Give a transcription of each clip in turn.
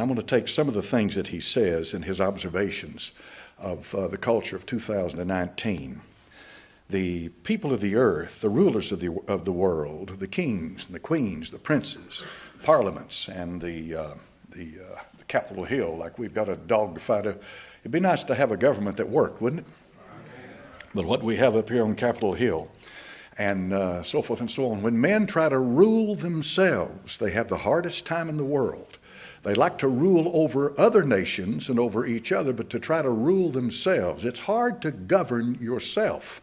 I'm going to take some of the things that he says in his observations of the culture of 2019. The people of the earth, the rulers of the world, the kings and the queens, the princes, parliaments, and the Capitol Hill, like we've got a dog to fight. It'd be nice to have a government that worked, wouldn't it? But what we have up here on Capitol Hill, and so forth and so on, when men try to rule themselves, they have the hardest time in the world. They like to rule over other nations and over each other, but to try to rule themselves, it's hard to govern yourself.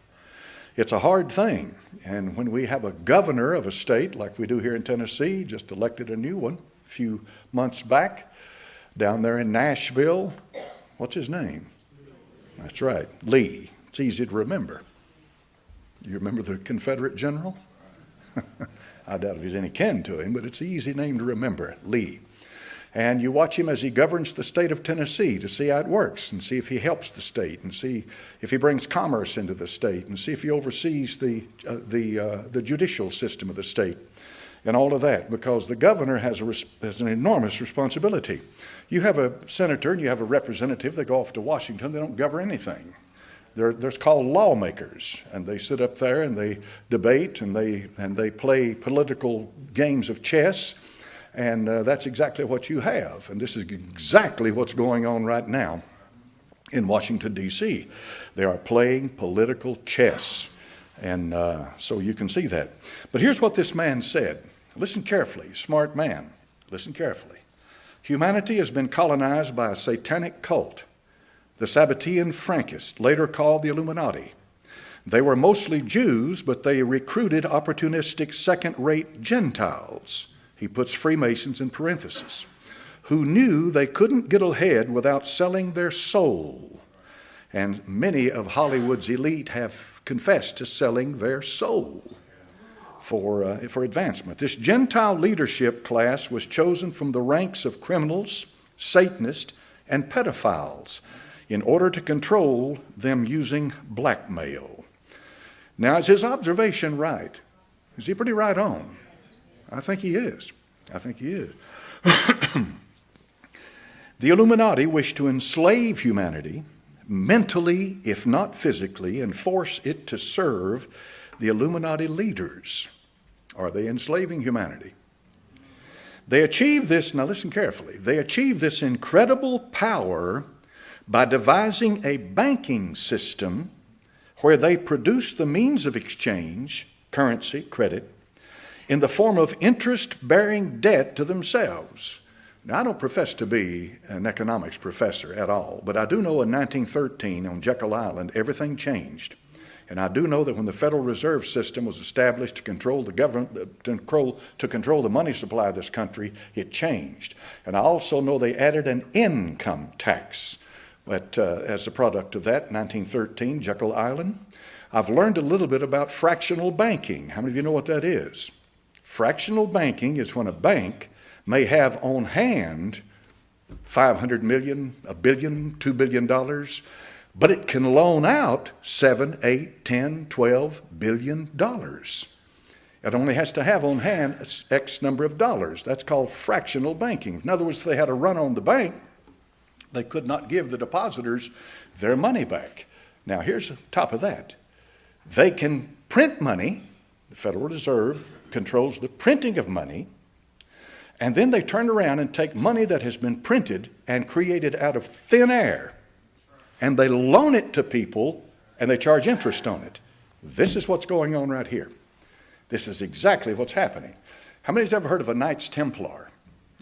It's a hard thing. And when we have a governor of a state, like we do here in Tennessee, just elected a new one a few months back, down there in Nashville, what's his name? That's right, Lee. It's easy to remember. You remember the Confederate general? I doubt if he's any kin to him, but it's an easy name to remember, Lee. And you watch him as he governs the state of Tennessee to see how it works and see if he helps the state and see if he brings commerce into the state and see if he oversees the judicial system of the state and all of that, because the governor has an enormous responsibility. You have a senator and you have a representative, they go off to Washington, they don't govern anything. They're called lawmakers, and they sit up there and they debate and they play political games of chess, and that's exactly what you have. And this is exactly what's going on right now in Washington, D.C. They are playing political chess, and so you can see that. But here's what this man said. Listen carefully, smart man. Listen carefully. Humanity has been colonized by a satanic cult, the Sabbatean Frankists, later called the Illuminati. They were mostly Jews, but they recruited opportunistic second-rate Gentiles. He puts Freemasons in parentheses, who knew they couldn't get ahead without selling their soul. And many of Hollywood's elite have confessed to selling their soul for advancement. This Gentile leadership class was chosen from the ranks of criminals, Satanists, and pedophiles in order to control them using blackmail. Now, is his observation right? Is he pretty right on? I think he is. I think he is. The Illuminati wish to enslave humanity mentally, if not physically, and force it to serve the Illuminati leaders. Are they enslaving humanity? They achieve this, now listen carefully, they achieve this incredible power by devising a banking system where they produce the means of exchange, currency, credit, in the form of interest-bearing debt to themselves. Now, I don't profess to be an economics professor at all, but I do know in 1913 on Jekyll Island, everything changed. And I do know that when the Federal Reserve System was established to control the government, to control the money supply of this country, it changed. And I also know they added an income tax as a product of that, 1913, Jekyll Island. I've learned a little bit about fractional banking. How many of you know what that is? Fractional banking is when a bank may have on hand $500 million, $1 billion, $2 billion, but it can loan out $7, $8, $10, $12 billion. It only has to have on hand X number of dollars. That's called fractional banking. In other words, if they had a run on the bank, they could not give the depositors their money back. Now, here's the top of that. They can print money. The Federal Reserve controls the printing of money. And then they turn around and take money that has been printed and created out of thin air, and they loan it to people, and they charge interest on it. This is what's going on right here. This is exactly what's happening. How many has ever heard of a Knights Templar?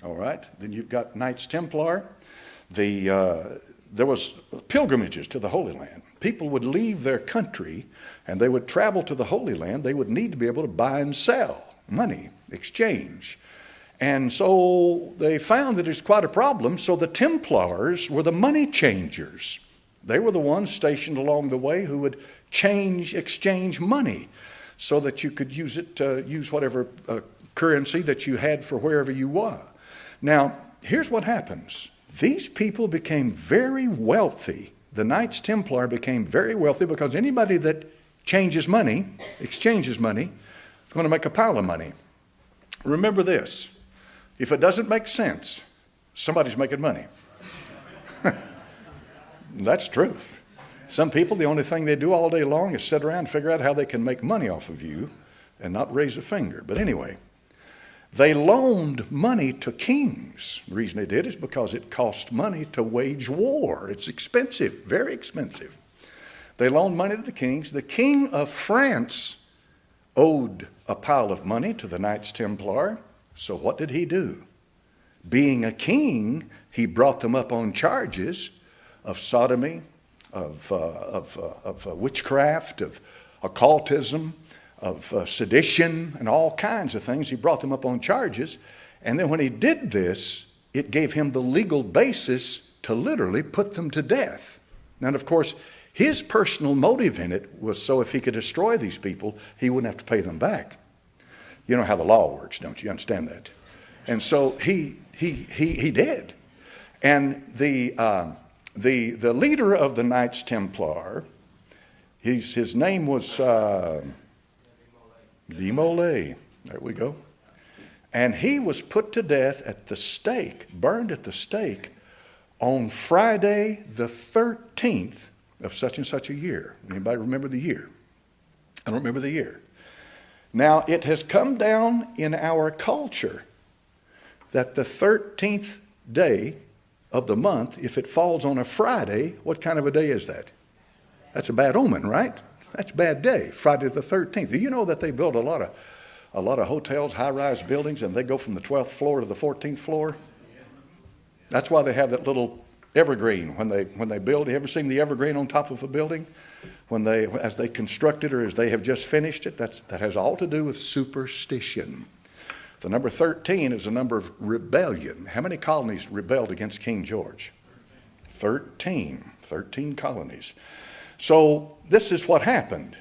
All right, then you've got Knights Templar. There was pilgrimages to the Holy Land. People would leave their country and they would travel to the Holy Land. They would need to be able to buy and sell, money, exchange. And so they found that it's quite a problem. So the Templars were the money changers. They were the ones stationed along the way who would exchange money so that you could use it to use whatever currency that you had for wherever you were. Now, here's what happens. These people became very wealthy. The Knights Templar became very wealthy because anybody that exchanges money, is going to make a pile of money. Remember this. If it doesn't make sense, somebody's making money. That's truth. Some people, the only thing they do all day long is sit around and figure out how they can make money off of you and not raise a finger. But anyway, they loaned money to kings. The reason they did is because it cost money to wage war. It's expensive, very expensive. They loaned money to the kings. The king of France owed a pile of money to the Knights Templar. So what did he do? Being a king, he brought them up on charges of sodomy, of witchcraft, of occultism, of sedition, and all kinds of things. He brought them up on charges. And then when he did this, it gave him the legal basis to literally put them to death. Now, of course, his personal motive in it was so if he could destroy these people, he wouldn't have to pay them back. You know how the law works, don't you? You understand that? And so he did. And the leader of the Knights Templar, his name was de Molay. There we go. And he was put to death at the stake, burned at the stake, on Friday the 13th of such and such a year. Anybody remember the year? I don't remember the year. Now, it has come down in our culture that the 13th day of the month, if it falls on a Friday, what kind of a day is that? That's a bad omen, right? That's a bad day, Friday the 13th. Do you know that they build a lot of hotels, high-rise buildings, and they go from the 12th floor to the 14th floor? That's why they have that little evergreen when they build. You ever seen the evergreen on top of a building? As they construct it or as they have just finished it, that has all to do with superstition. The number 13 is a number of rebellion. How many colonies rebelled against King George? 13 colonies. So this is what happened.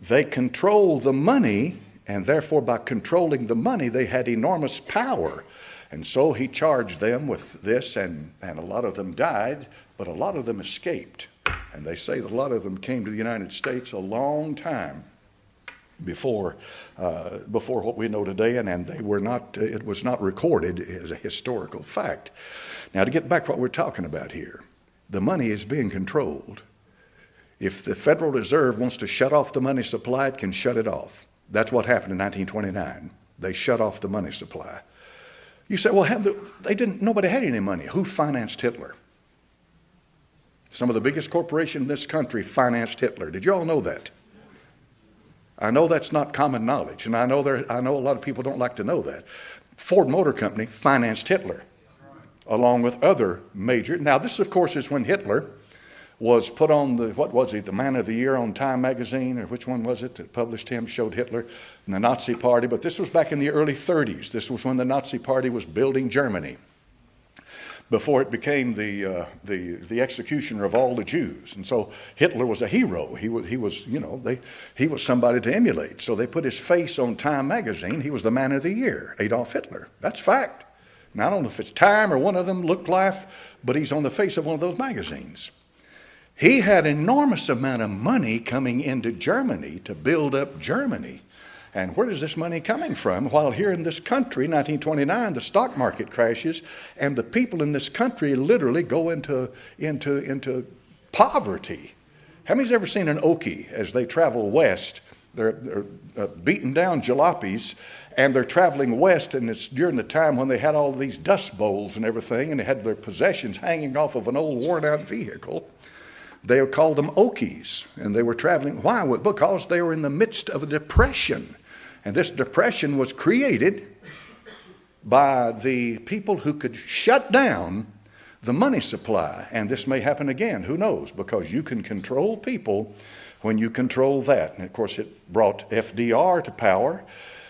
They controlled the money, and therefore by controlling the money, they had enormous power. And so he charged them with this, and a lot of them died, but a lot of them escaped. And they say that a lot of them came to the United States a long time before what we know today, and they were not. It was not recorded as a historical fact. Now, to get back to what we're talking about here, the money is being controlled. If the Federal Reserve wants to shut off the money supply, it can shut it off. That's what happened in 1929. They shut off the money supply. You say, well, nobody had any money. Who financed Hitler? Some of the biggest corporations in this country financed Hitler. Did you all know that? I know that's not common knowledge, and I know a lot of people don't like to know that. Ford Motor Company financed Hitler, along with other major. Now, this, of course, is when Hitler was put on the Man of the Year on Time magazine, or which one was it that published him, showed Hitler and the Nazi Party. But this was back in the early 30s. This was when the Nazi Party was building Germany, before it became the executioner of all the Jews. And so Hitler was a hero. He was somebody to emulate. So they put his face on Time magazine. He was the Man of the Year, Adolf Hitler. That's fact. Now, I don't know if it's Time or one of them, Look Life, but he's on the face of one of those magazines. He had an enormous amount of money coming into Germany to build up Germany. And where is this money coming from? While here in this country, 1929, the stock market crashes, and the people in this country literally go into poverty. How many's ever seen an Okie as they travel west? They're beating down jalopies, and they're traveling west, and it's during the time when they had all these dust bowls and everything, and they had their possessions hanging off of an old worn-out vehicle. They called them Okies, and they were traveling. Why? Because they were in the midst of a depression. And this depression was created by the people who could shut down the money supply. And this may happen again, who knows? Because you can control people when you control that. And of course, it brought FDR to power.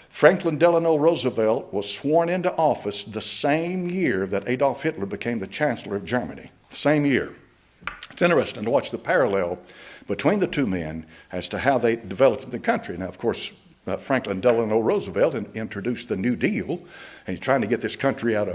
Franklin Delano Roosevelt was sworn into office the same year that Adolf Hitler became the Chancellor of Germany. Same year. It's interesting to watch the parallel between the two men as to how they developed the country. Now, of course, Franklin Delano Roosevelt introduced the New Deal, and he's trying to get this country out of